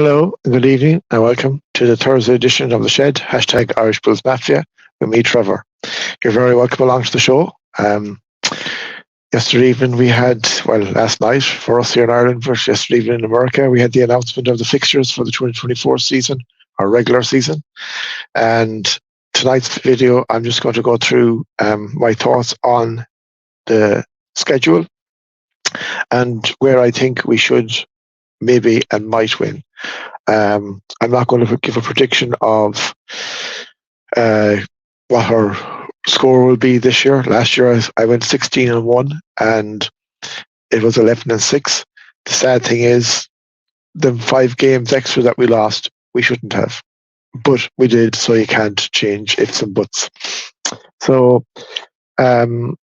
Hello, good evening, and welcome to the Thursday edition of The Shed, hashtag Irish Bulls Mafia, with me, Trevor. You're very welcome along to the show. Yesterday evening we had, last night for us here in Ireland, but yesterday evening in America, we had the announcement of the fixtures for the 2024 season, our regular season. And tonight's video, I'm just going to go through my thoughts on the schedule and where I think we should maybe and might win. I'm not going to give a prediction of what our score will be this year. Last year I went 16-1 and it was 11-6. The sad thing is the 5 games extra that we lost, we shouldn't have. But we did, so you can't change ifs and buts. So I'm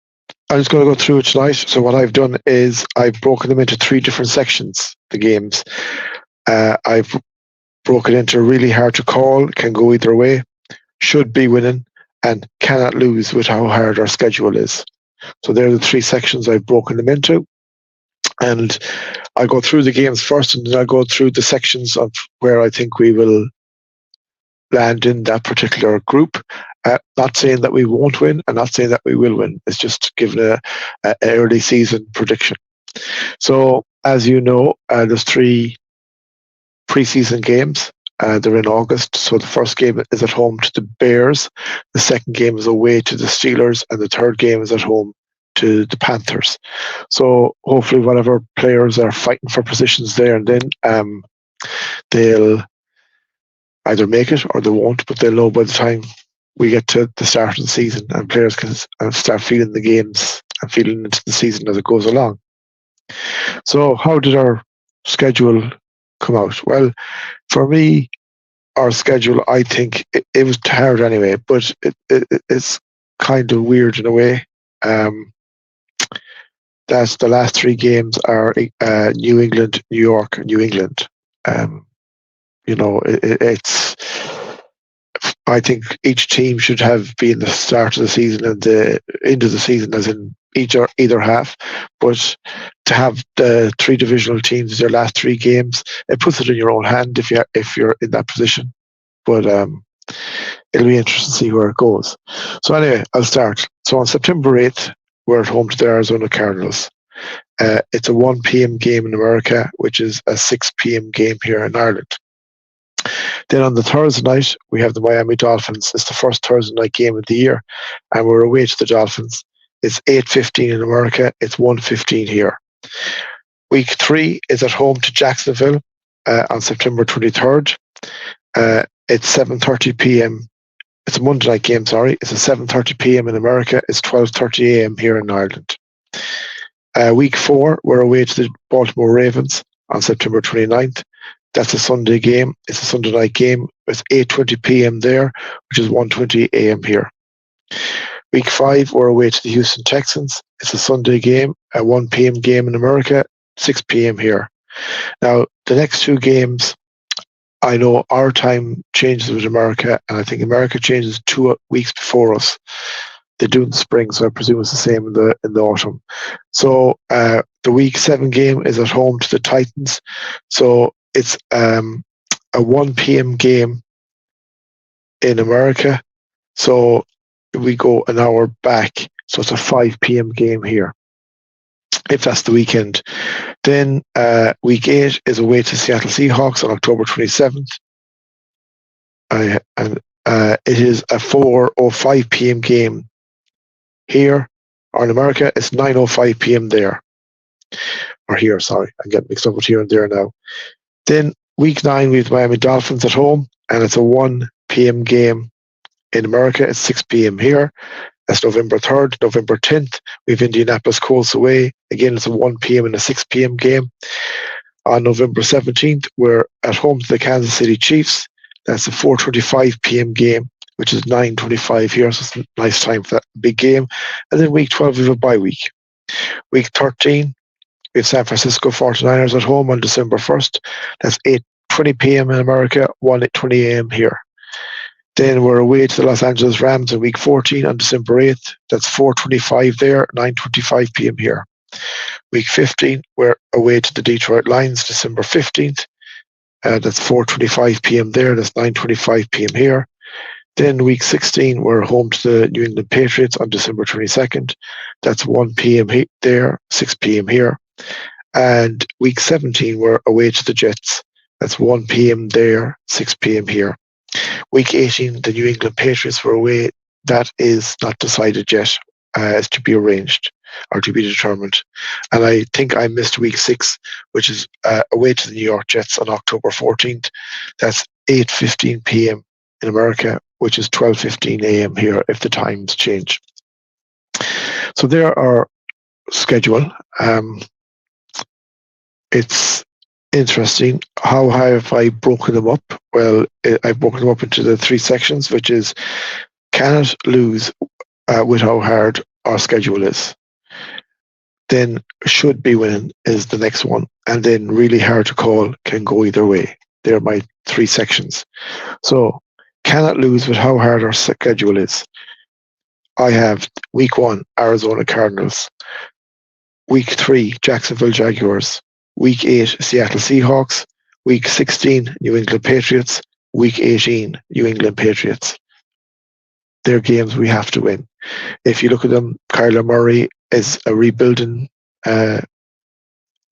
just going to go through it tonight. So what I've done is I've broken them into 3 different sections, the games. I've broken into really hard to call, can go either way, should be winning, and cannot lose with how hard our schedule is. So there are the 3 sections I've broken them into. And I'll go through the games first, and then I'll go through the sections of where I think we will land in that particular group. Not saying that we won't win, and not saying that we will win. It's just giving an early season prediction. So, as you know, there's 3 preseason games. They're in August. So the first game is at home to the Bears. The second game is away to the Steelers, and the third game is at home to the Panthers. So hopefully, whatever players are fighting for positions there and then, they'll either make it or they won't. But they'll know by the time we get to the start of the season, and players can start feeling the games and feeling into the season as it goes along. So how did our schedule come out? Well, for me, our schedule, I think it was hard anyway, but it's kind of weird in a way. That's the last 3 games are New England, New York, New England. It's. I think each team should have been the start of the season and the end of the season, as in either half. But to have the 3 divisional teams as their last 3 games, it puts it in your own hand if you're in that position. But it'll be interesting to see where it goes. So anyway, I'll start. So on September 8th, we're at home to the Arizona Cardinals. It's a 1 p.m. game in America, which is a 6 p.m. game here in Ireland. Then on the Thursday night, we have the Miami Dolphins. It's the first Thursday night game of the year, and we're away to the Dolphins. It's 8:15 in America. It's 1:15 here. Week 3 is at home to Jacksonville on September 23rd. It's 7:30 p.m. It's a Monday night game, sorry. It's a 7:30 p.m. in America. It's 12:30 a.m. here in Ireland. Week 4, we're away to the Baltimore Ravens on September 29th. That's a Sunday game. It's a Sunday night game. It's 8:20 p.m. there, which is 1:20 a.m. here. Week 5, we're away to the Houston Texans. It's a Sunday game, a 1 p.m. game in America, 6 p.m. here. Now, the next 2 games, I know our time changes with America, and I think America changes 2 weeks before us. They do in the spring, so I presume it's the same in the autumn. So the Week 7 game is at home to the Titans. So it's a 1 p.m. game in America. So we go an hour back. So it's a 5 p.m. game here, if that's the weekend. Then Week 8 is away to Seattle Seahawks on October 27th. And it is a 4:05 p.m. game here, or in America, it's 9:05 p.m. there. Or here, sorry. I'm getting mixed up with here and there now. Then Week 9, we have Miami Dolphins at home, and it's a 1 p.m. game in America. It's 6 p.m. here. That's November 3rd. November 10th, we have Indianapolis Colts away. Again, it's a 1 p.m. and a 6 p.m. game. On November 17th, we're at home to the Kansas City Chiefs. That's a 4:25 p.m. game, which is 9:25 here, so it's a nice time for that big game. And then Week 12, we have a bye week. Week 13, we have San Francisco 49ers at home on December 1st. That's 8:20 p.m. in America, 1:20 a.m. here. Then we're away to the Los Angeles Rams in Week 14 on December 8th. That's 4:25 there, 9:25 p.m. here. Week 15, we're away to the Detroit Lions, December 15th. That's 4:25 p.m. there. That's 9:25 p.m. here. Then week 16, we're home to the New England Patriots on December 22nd. That's 1 p.m. There, 6 p.m. here. And week 17, we're away to the Jets. That's 1 p.m. there, 6 p.m. here. Week 18, the New England Patriots were away. That is not decided yet. Is to be arranged or to be determined. And I think I missed week 6, which is away to the New York Jets on October 14th. That's 8:15 p.m. in America, which is 12:15 a.m. here if the times change. So there are schedule. It's interesting. How have I broken them up? Well, I've broken them up into the 3 sections, which is cannot lose with how hard our schedule is. Then should be winning is the next one. And then really hard to call can go either way. They're my 3 sections. So cannot lose with how hard our schedule is. I have week 1, Arizona Cardinals. Week 3, Jacksonville Jaguars. Week 8, Seattle Seahawks. Week 16, New England Patriots. Week 18, New England Patriots. They're games we have to win. If you look at them, Kyler Murray is a rebuilding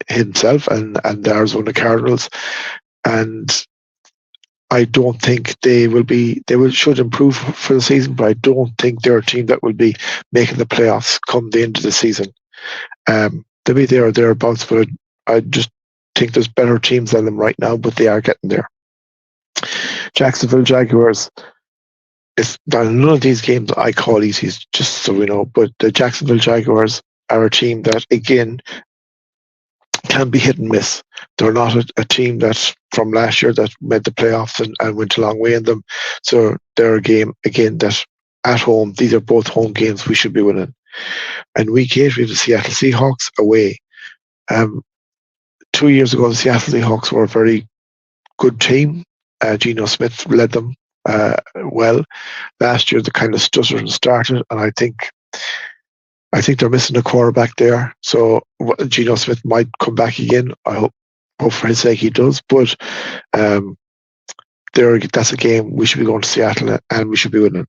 himself and the Arizona Cardinals. And I don't think they should improve for the season, but I don't think they're a team that will be making the playoffs come the end of the season. They'll be there or thereabouts, but I just think there's better teams than them right now, but they are getting there. Jacksonville Jaguars. None of these games I call easy, just so we know, but the Jacksonville Jaguars are a team that, again, can be hit and miss. They're not a team that from last year that made the playoffs and went a long way in them. So they're a game, again, that at home, these are both home games we should be winning. And week 8, we have the Seattle Seahawks away. 2 years ago, the Seattle Seahawks were a very good team. Geno Smith led them well. Last year, they kind of stuttered and started, and I think they're missing a quarterback there. So Geno Smith might come back again. I hope for his sake he does. But that's a game we should be going to Seattle and we should be winning.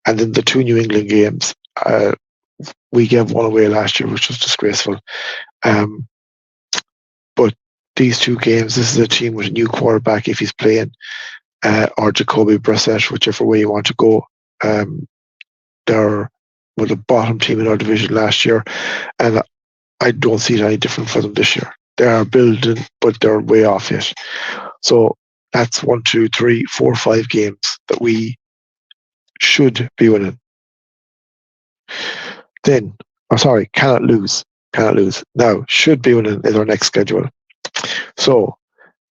And then the 2 New England games, we gave one away last year, which was disgraceful. But these 2 games, this is a team with a new quarterback if he's playing, or Jacoby Brissett, whichever way you want to go. They're the bottom team in our division last year, and I don't see it any different for them this year. They are building, but they're way off yet. So that's 1, 2, 3, 4, 5 games that we should be winning. Then, cannot lose. Cannot lose. Now, should be winning is our next schedule. So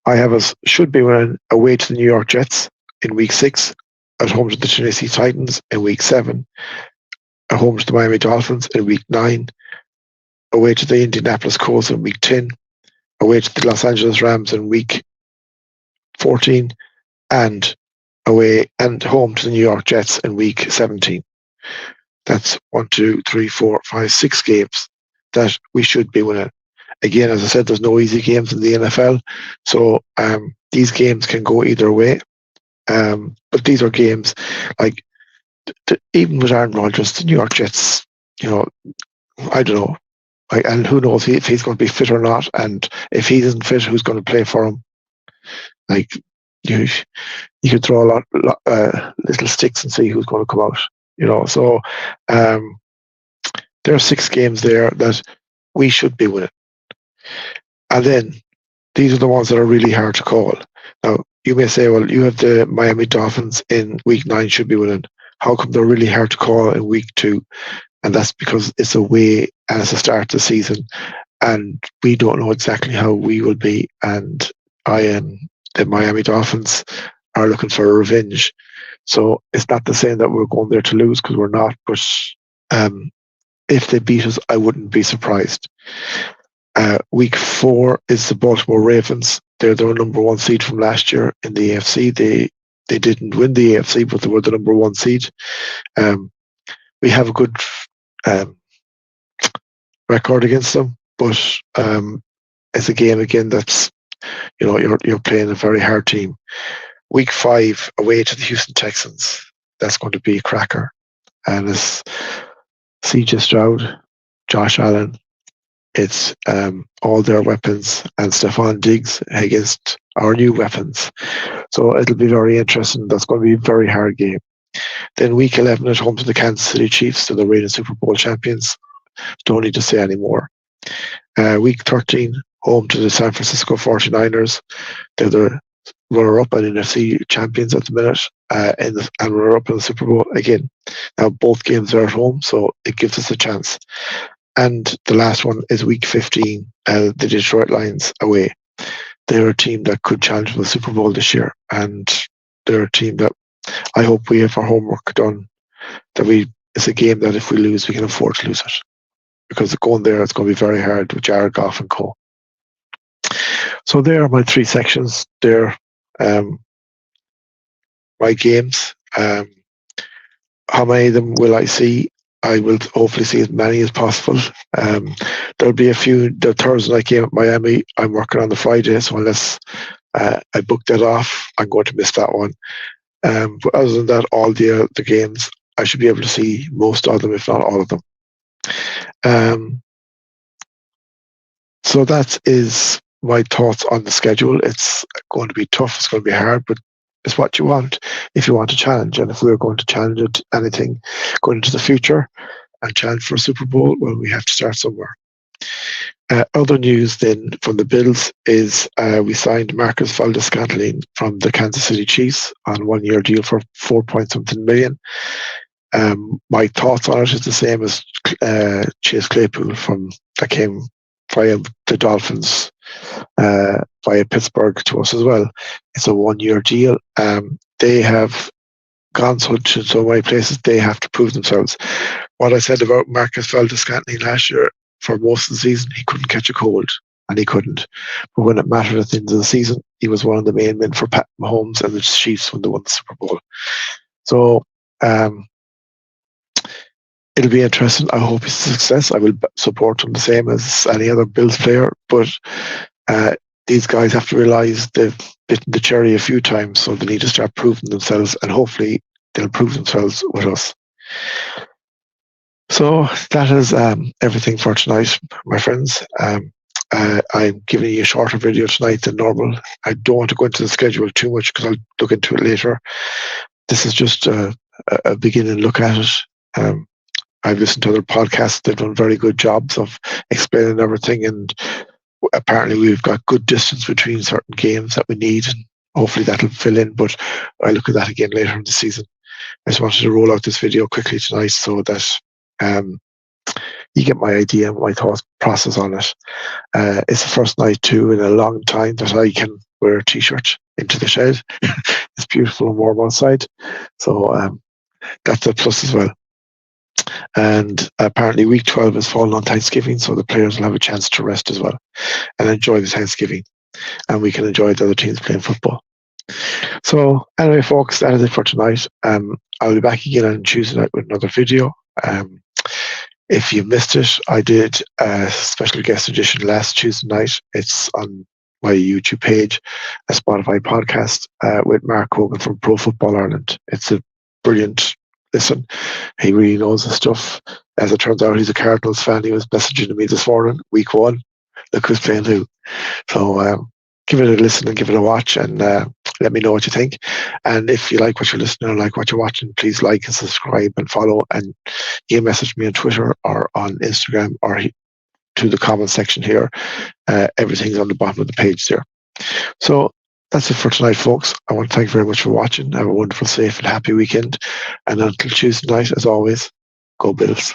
I have us should be winning away to the New York Jets in week 6, at home to the Tennessee Titans in week 7, at home to the Miami Dolphins in week 9, away to the Indianapolis Colts in week 10, away to the Los Angeles Rams in week 14, and away and home to the New York Jets in week 17. That's 1, 2, 3, 4, 5, 6 games that we should be winning. Again, as I said, there's no easy games in the NFL, so these games can go either way. But these are games like even with Aaron Rodgers, the New York Jets. I don't know, and who knows if he's going to be fit or not, and if he isn't fit, who's going to play for him? Like you could throw a lot little sticks and see who's going to come out. So there are 6 games there that we should be winning. And then these are the ones that are really hard to call. Now, you may say, well, you have the Miami Dolphins in week 9 should be winning. How come they're really hard to call in week 2? And that's because it's away and it's the start of the season. And we don't know exactly how we will be. And the Miami Dolphins are looking for a revenge. So it's not the same that we're going there to lose, because we're not. But if they beat us, I wouldn't be surprised. Week 4 is the Baltimore Ravens. They're the number 1 seed from last year in the AFC. They didn't win the AFC, but they were the number 1 seed. We have a good record against them, but it's a game again that's you're playing a very hard team. Week 5 away to the Houston Texans. That's going to be a cracker. And it's CJ Stroud, Josh Allen. It's all their weapons and Stephon Diggs against our new weapons. So it'll be very interesting. That's going to be a very hard game. Then week 11 at home to the Kansas City Chiefs, to the reigning Super Bowl champions. Don't need to say any more. Week 13, home to the San Francisco 49ers. They're the runner-up and NFC champions at the minute, and runner-up in the Super Bowl again. Now, both games are at home, so it gives us a chance. And the last one is week 15, the Detroit Lions away. They're a team that could challenge for the Super Bowl this year, and they're a team that I hope we have our homework done. It's a game that if we lose, we can afford to lose it. Because going there, it's going to be very hard with Jared Goff and co. So there are my 3 sections. They're my games. How many of them will I see? I will hopefully see as many as possible. There'll be a few. The Thursday night game at Miami, I'm working on the Friday, so unless I book that off, I'm going to miss that one. But other than that, all the games, I should be able to see most of them, if not all of them. So that is my thoughts on the schedule. It's going to be tough. It's going to be hard, but it's what you want if you want to challenge. And if we're going to challenge it, anything going into the future and challenge for a Super Bowl, well, we have to start somewhere. Other news then from the Bills is we signed Marcus Valdes-Scantling from the Kansas City Chiefs on a 1-year deal for $4.something million. My thoughts on it is the same as Chase Claypool that came via the Dolphins, via Pittsburgh to us as well. It's a 1-year deal. They have gone to so many places, they have to prove themselves. What I said about Marcus Valdes-Scantling last year, for most of the season, he couldn't catch a cold, and he couldn't. But when it mattered at the end of the season, he was one of the main men for Pat Mahomes and the Chiefs when they won the Super Bowl. So it'll be interesting. I hope he's a success. I will support him the same as any other Bills player. But these guys have to realise they've bitten the cherry a few times, so they need to start proving themselves, and hopefully they'll prove themselves with us. So that is everything for tonight, my friends. I'm giving you a shorter video tonight than normal. I don't want to go into the schedule too much because I'll look into it later. This is just a beginning look at it. I've listened to other podcasts. They've done very good jobs of explaining everything, and apparently we've got good distance between certain games that we need, and hopefully that'll fill in, but I'll look at that again later in the season. I just wanted to roll out this video quickly tonight so that you get my idea and my thought process on it. It's the first night too in a long time that I can wear a t-shirt into the shed. It's beautiful and warm outside, so that's a plus as well. And apparently week 12 is falling on Thanksgiving, so the players will have a chance to rest as well and enjoy the Thanksgiving, and we can enjoy the other teams playing football. So anyway, folks, that is it for tonight. I'll be back again on Tuesday night with another video. If you missed it, I did a special guest edition last Tuesday night. It's on my YouTube page, a Spotify podcast with Mark Hogan from Pro Football Ireland. It's a brilliant listen. He really knows his stuff. As it turns out, he's a Cardinals fan. He was messaging to me this morning, week 1. Look who's playing who. So give it a listen and give it a watch, and let me know what you think. And if you like what you're listening or like what you're watching, please like and subscribe and follow, and you message me on Twitter or on Instagram or to the comment section here. Everything's on the bottom of the page there. So that's it for tonight, folks. I want to thank you very much for watching. Have a wonderful, safe and happy weekend. And until Tuesday night, as always, go Bills.